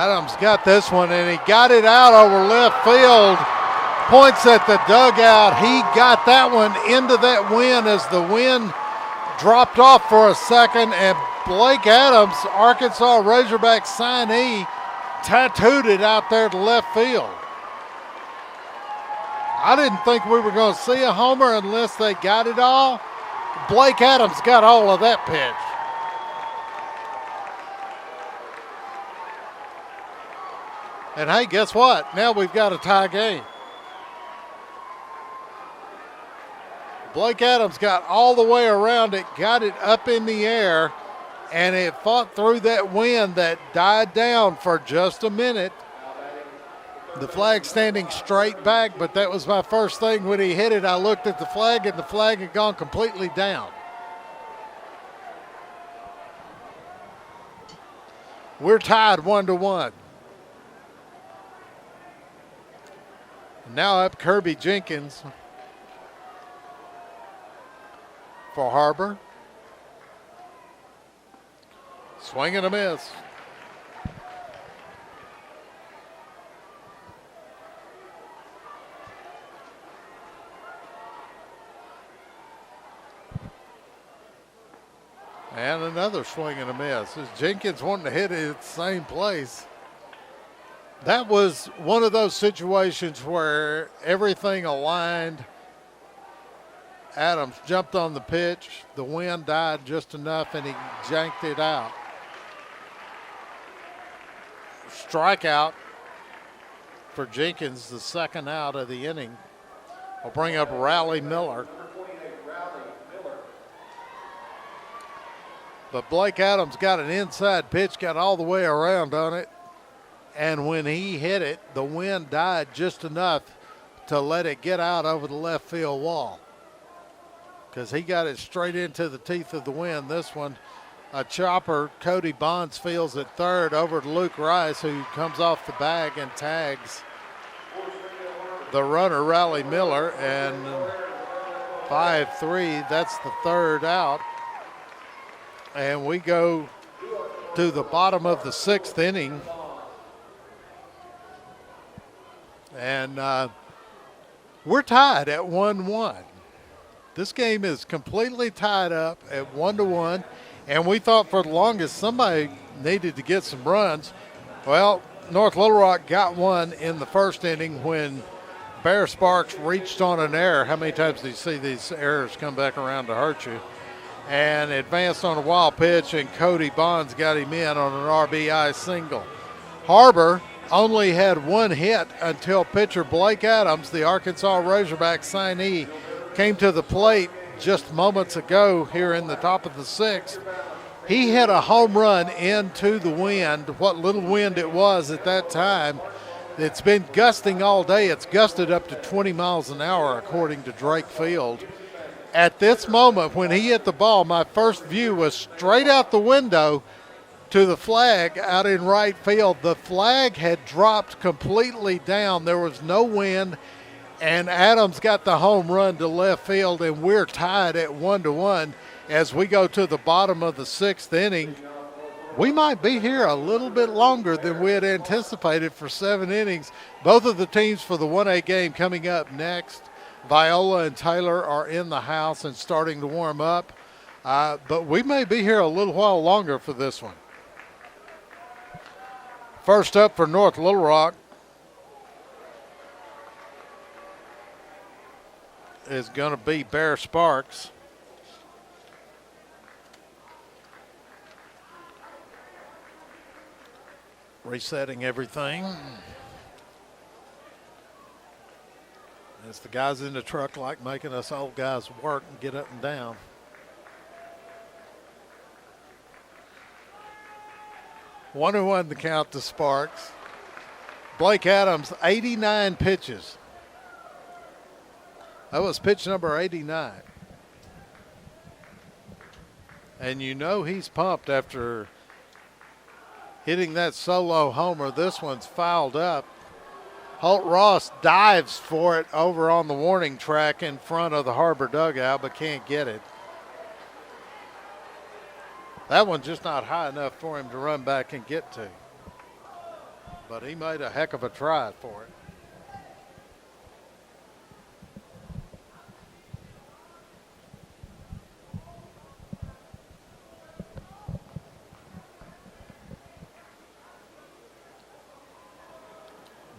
Adams got this one, and he got it out over left field. Points at the dugout. He got that one into that wind as the wind dropped off for a second, and Blake Adams, Arkansas Razorback signee, tattooed it out there to left field. I didn't think we were going to see a homer unless they got it all. Blake Adams got all of that pitch. And hey, guess what? Now we've got a tie game. Blake Adams got all the way around it, got it up in the air, and it fought through that wind that died down for just a minute. The flag standing straight back, but that was my first thing when he hit it. I looked at the flag, and the flag had gone completely down. We're tied 1-1. Now up Kirby Jenkins for Harbor. Swing and a miss. And another swing and a miss. As Jenkins wanting to hit it at the same place. That was one of those situations where everything aligned. Adams jumped on the pitch. The wind died just enough, and he janked it out. Strikeout for Jenkins, the second out of the inning. Will bring up Riley Miller. But Blake Adams got an inside pitch, got all the way around on it. And when he hit it, the wind died just enough to let it get out over the left field wall. Because he got it straight into the teeth of the wind. This one, a chopper, Cody Bonds fields at third over to Luke Rice, who comes off the bag and tags the runner, Riley Miller. And 5-3, that's the third out. And we go to the bottom of the sixth inning. And we're tied at 1-1. This game is completely tied up at 1-1. And we thought for the longest somebody needed to get some runs. Well, North Little Rock got one in the first inning when Bear Sparks reached on an error. How many times do you see these errors come back around to hurt you? And advanced on a wild pitch, and Cody Bonds got him in on an RBI single. Harbor only had one hit until pitcher Blake Adams, the Arkansas Razorback signee, came to the plate just moments ago here in the top of the sixth. He hit a home run into the wind, what little wind it was at that time. It's been gusting all day. It's gusted up to 20 miles an hour, according to Drake Field. At this moment, when he hit the ball, my first view was straight out the window to the flag out in right field. The flag had dropped completely down. There was no wind, and Adams got the home run to left field, and we're tied at 1-1 as we go to the bottom of the sixth inning. We might be here a little bit longer than we had anticipated for 7 innings. Both of the teams for the 1A game coming up next. Viola and Taylor are in the house and starting to warm up. But we may be here a little while longer for this one. First up for North Little Rock is going to be Bear Sparks. Resetting everything. As the guys in the truck like making us old guys work and get up and down. One and one to count to Sparks. Blake Adams, 89 pitches. That was pitch number 89. And you know he's pumped after hitting that solo homer. This one's fouled up. Holt Ross dives for it over on the warning track in front of the Harbor dugout, but can't get it. That one's just not high enough for him to run back and get to. but he made a heck of a try for it.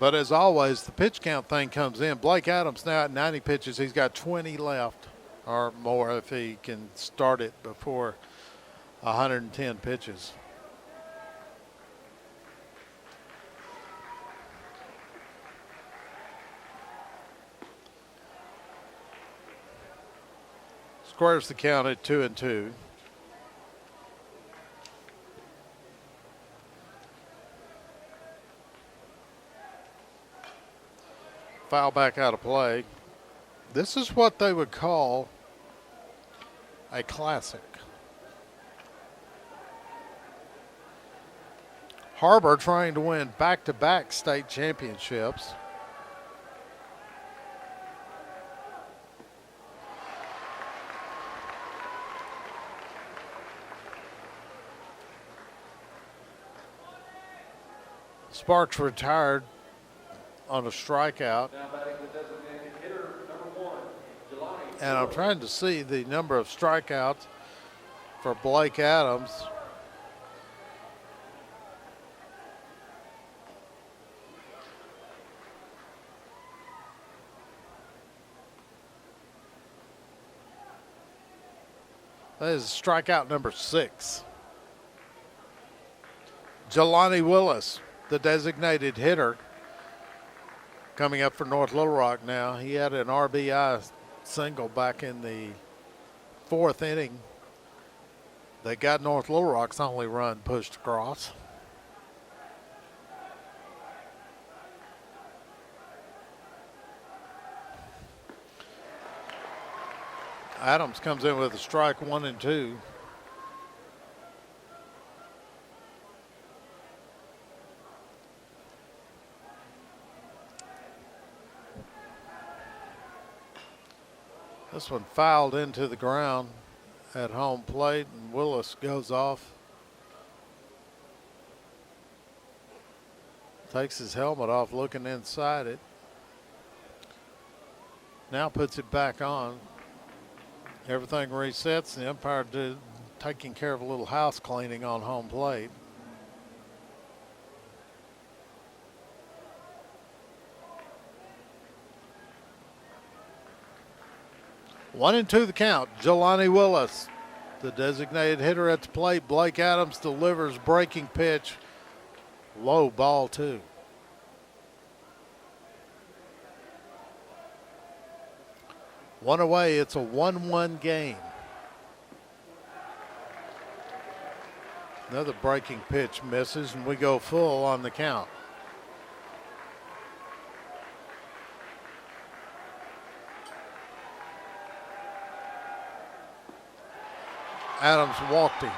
But as always, the pitch count thing comes in. Blake Adams now at 90 pitches. He's got 20 left or more if he can start it before 110 pitches. Squares the count at 2-2. Foul back out of play. This is what they would call a classic. Harbor trying to win back-to-back state championships. Sparks retired on a strikeout. Now batting the designated hitter, number 1, Jelani. And I'm trying to see the number of strikeouts for Blake Adams. That is strikeout number 6. Jelani Willis, the designated hitter, coming up for North Little Rock now. He had an RBI single back in the 4th inning. They got North Little Rock's only run pushed across. Adams comes in with a strike 1 and 2. This one fouled into the ground at home plate, and Willis goes off. Takes his helmet off, looking inside it. Now puts it back on. Everything resets. The umpire taking care of a little house cleaning on home plate. One and 2 the count. Jelani Willis, the designated hitter at the plate. Blake Adams delivers breaking pitch. Low ball 2. One away. It's a 1-1 game. Another breaking pitch misses, and we go full on the count. Adams walked him.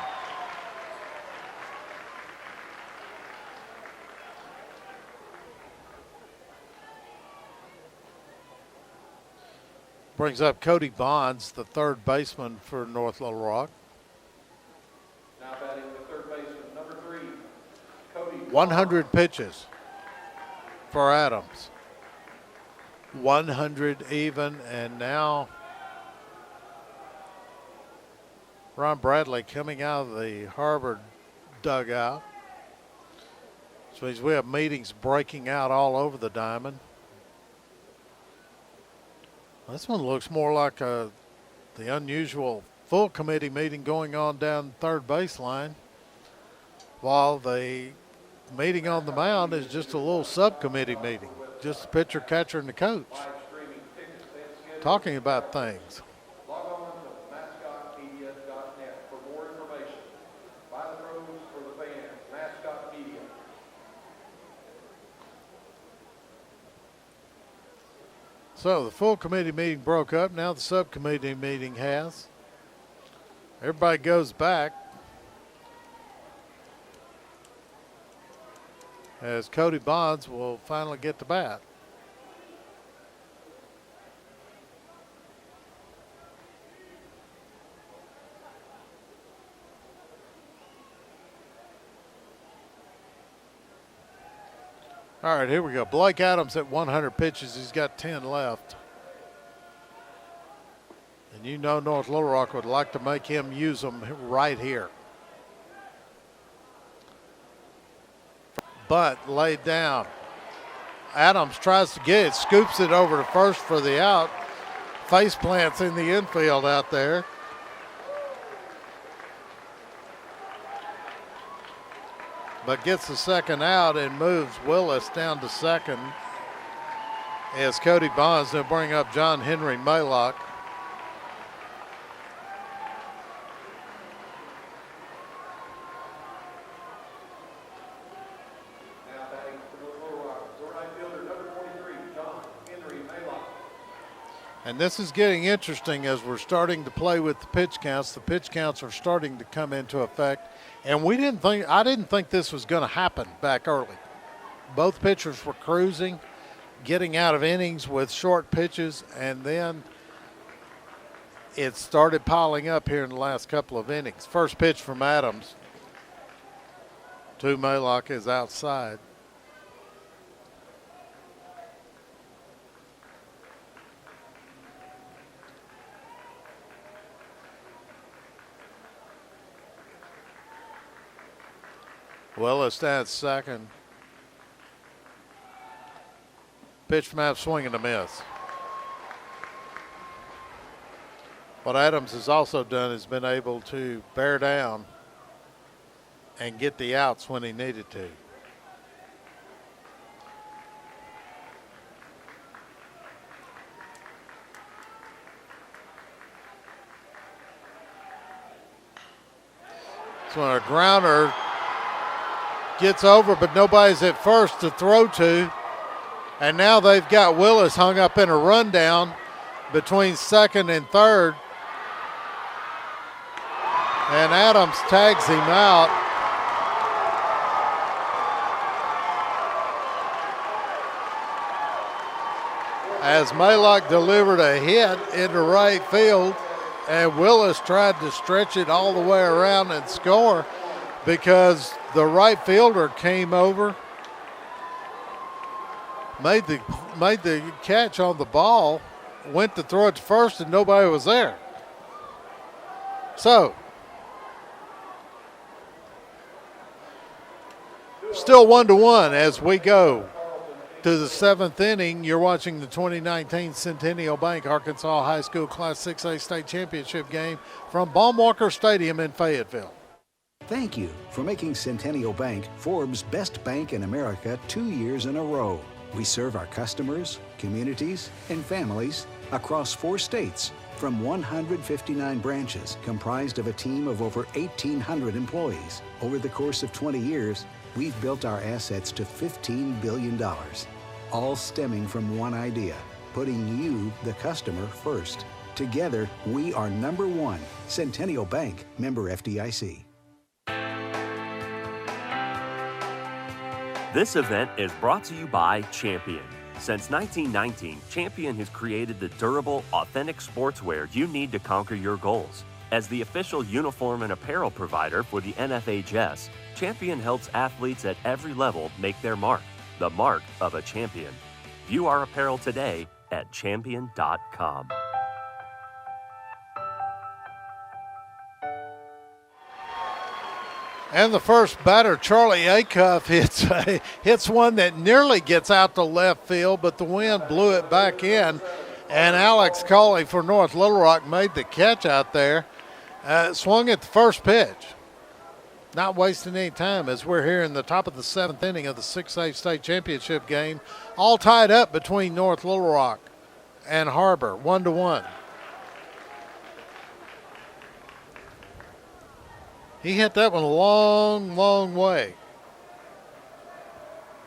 Brings up Cody Bonds, the third baseman for North Little Rock. Now batting the third baseman, number 3, Cody. 100 pitches for Adams. 100 even, and now Ron Bradley coming out of the Harbor dugout. So means we have meetings breaking out all over the diamond. This one looks more like the unusual full committee meeting going on down third baseline, while the meeting on the mound is just a little subcommittee meeting, just the pitcher, catcher, and the coach talking about things. Log on to mascotmedia.net for more information. Buy the throws for the fans. Mascot Media. So the full committee meeting broke up. Now the subcommittee meeting has. Everybody goes back as Cody Bonds will finally get the bat. All right, here we go. Blake Adams at 100 pitches. He's got 10 left. And you know North Little Rock would like to make him use them right here. Bunt laid down. Adams tries to get it, scoops it over to first for the out. Face plants in the infield out there. But gets the second out and moves Willis down to second as Cody Bonds will bring up John Henry Maylock. Now batting for North Little Rock, the right fielder, number 43, John Henry Maylock. And this is getting interesting as we're starting to play with the pitch counts. The pitch counts are starting to come into effect. And I didn't think this was going to happen back early. Both pitchers were cruising, getting out of innings with short pitches, and then it started piling up here in the last couple of innings. First pitch from Adams to Maylock is outside. Willis at second. Pitch from out, swing and a miss. What Adams has also done is been able to bear down and get the outs when he needed to. So a grounder gets over, but nobody's at first to throw to. And now they've got Willis hung up in a rundown between second and third. And Adams tags him out. As Maylock delivered a hit into right field, and Willis tried to stretch it all the way around and score because the right fielder came over, made the catch on the ball, went to throw it to first, and nobody was there. So, still 1-1 as we go to the seventh inning. You're watching the 2019 Centennial Bank Arkansas High School Class 6A State Championship game from Baumwalker Stadium in Fayetteville. Thank you for making Centennial Bank Forbes' best bank in America 2 years in a row. We serve our customers, communities, and families across 4 states from 159 branches comprised of a team of over 1,800 employees. Over the course of 20 years, we've built our assets to $15 billion, all stemming from one idea, putting you, the customer, first. Together, we are number one. Centennial Bank, member FDIC. This event is brought to you by Champion. Since 1919, Champion has created the durable, authentic sportswear you need to conquer your goals. As the official uniform and apparel provider for the NFHS, Champion helps athletes at every level make their mark, the mark of a champion. View our apparel today at champion.com. And the first batter, Charlie Acuff, hits one that nearly gets out to left field, but the wind blew it back in. And Alex Cawley for North Little Rock made the catch out there. Swung at the first pitch. Not wasting any time as we're here in the top of the seventh inning of the 6A State Championship game. All tied up between North Little Rock and Harbor, 1-1. He hit that one a long, long way.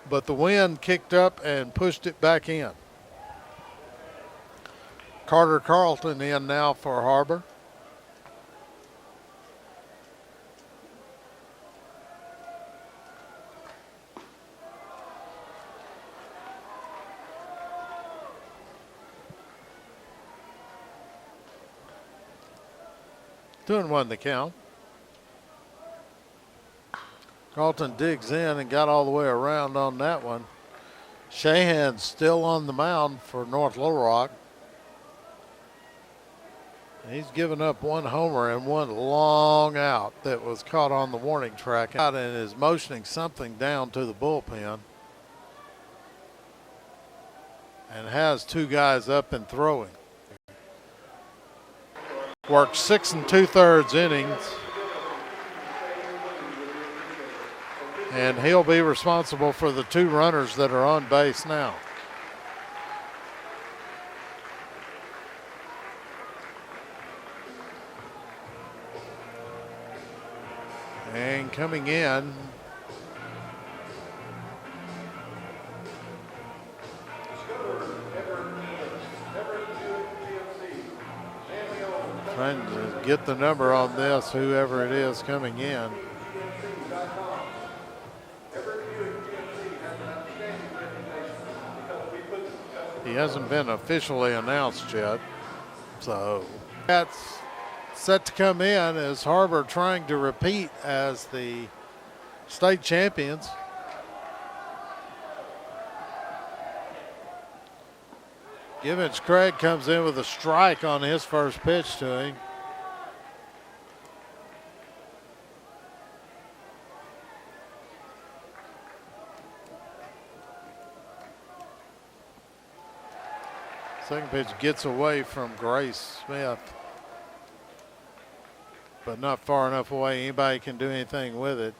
But the wind kicked up and pushed it back in. Carter Carlton in now for Harbor. Doing one the count. Carlton digs in and got all the way around on that one. Shahan's still on the mound for North Little Rock. He's given up one homer and one long out that was caught on the warning track and is motioning something down to the bullpen. And has two guys up and throwing. Worked 6 2/3 innings. And he'll be responsible for the two runners that are on base now. And coming in, trying to get the number on this, whoever it is coming in. He hasn't been officially announced yet, so that's set to come in as Harbor trying to repeat as the state champions. Gibbons Craig comes in with a strike on his first pitch to him. Second pitch gets away from Grace Smith, but not far enough away anybody can do anything with it.